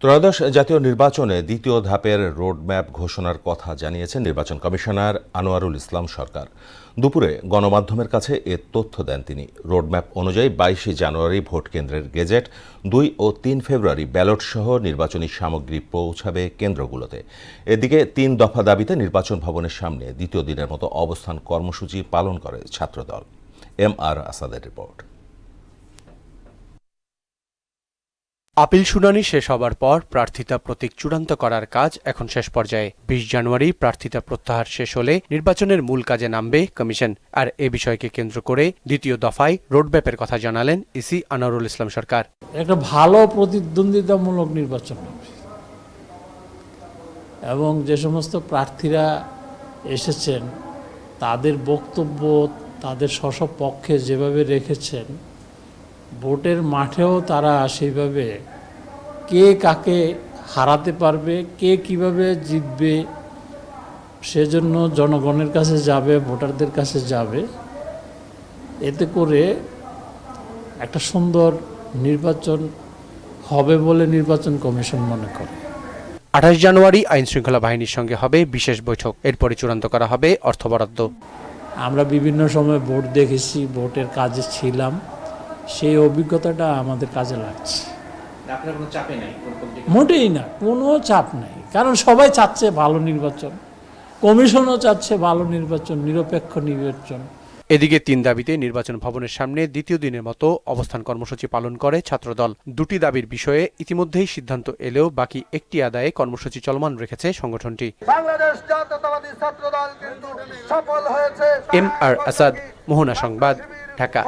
ত্রয়োদশ জাতীয় নির্বাচনে দ্বিতীয় ধাপের রোডম্যাপ ঘোষণার কথা জানিয়েছেন নির্বাচন কমিশনার আনোয়ারুল ইসলাম সরকার। দুপুরে গণমাধ্যমের কাছে এ তথ্য দেন তিনি। রোডম্যাপ অনুযায়ী ২২ জানুয়ারি ভোট কেন্দ্রের গেজেট, ২ ও ৩ ফেব্রুয়ারি ব্যালট সহ নির্বাচনী সামগ্রী পৌঁছাবে কেন্দ্রগুলোতে। এদিকে ৩ দফা দাবিতে নির্বাচন ভবনের সামনে দ্বিতীয় দিনের মতো অবস্থান কর্মসূচি পালন করে ছাত্রদল। এম আর আসাদের রিপোর্ট। আপিল শুনানি শেষ হবার পর প্রার্থিতা প্রতীক চূড়ান্ত করার কাজ এখন শেষ পর্যায়ে। ২০ জানুয়ারি প্রার্থিতা প্রত্যাহার শেষ হলে নির্বাচনের মূল কাজে নামবে কমিশন। আর এ বিষয়কে কেন্দ্র করে দ্বিতীয় দফায় রোডম্যাপের কথা জানালেন ইসি আনোয়ারুল ইসলাম সরকার। একটা ভালো প্রতিদ্বন্দ্বিতামূলক নির্বাচন হবে এবং যে সমস্ত প্রার্থীরা এসেছেন তাদের বক্তব্য তাদের স্ব পক্ষে যেভাবে রেখেছেন, ভোটের মাঠেও তারা সেইভাবে কে কাকে হারাতে পারবে, কে কিভাবে জিতবে, সেজন্য জনগণের কাছে যাবে, ভোটারদের কাছে যাবে। এতে করে একটা সুন্দর নির্বাচন হবে বলে নির্বাচন কমিশন মনে করে। ২৮ জানুয়ারি আইন শৃঙ্খলা বাহিনীর সঙ্গে হবে বিশেষ বৈঠক। এরপরে চূড়ান্ত করা হবে অর্থ বরাদ্দ। আমরা বিভিন্ন সময় ভোট দেখেছি, ভোটের কাজে ছিলাম, সেই অভিজ্ঞতাটা আমাদের কাজে লাগছে। মোটেই না, কোনো চাপ নাই, কারণ সবাই চাচ্ছে ভালো নির্বাচন, কমিশনও চাচ্ছে ভালো নির্বাচন, নিরপেক্ষ নির্বাচন। এদিকে ৩ দাবিতে নির্বাচন ভবনের সামনে দ্বিতীয় দিনের মতো অবস্থান কর্মসূচি পালন করে ছাত্রদল। দুটি দাবির বিষয়ে ইতিমধ্যেই সিদ্ধান্ত এলেও বাকি একটি আদায়ে কর্মসূচি চলমান রেখেছে সংগঠনটি। বাংলাদেশ জাতীয়তাবাদী ছাত্রদল কিন্তু সফল হয়েছে। এম আর আসাদ, মোহনা সংবাদ, ঢাকা।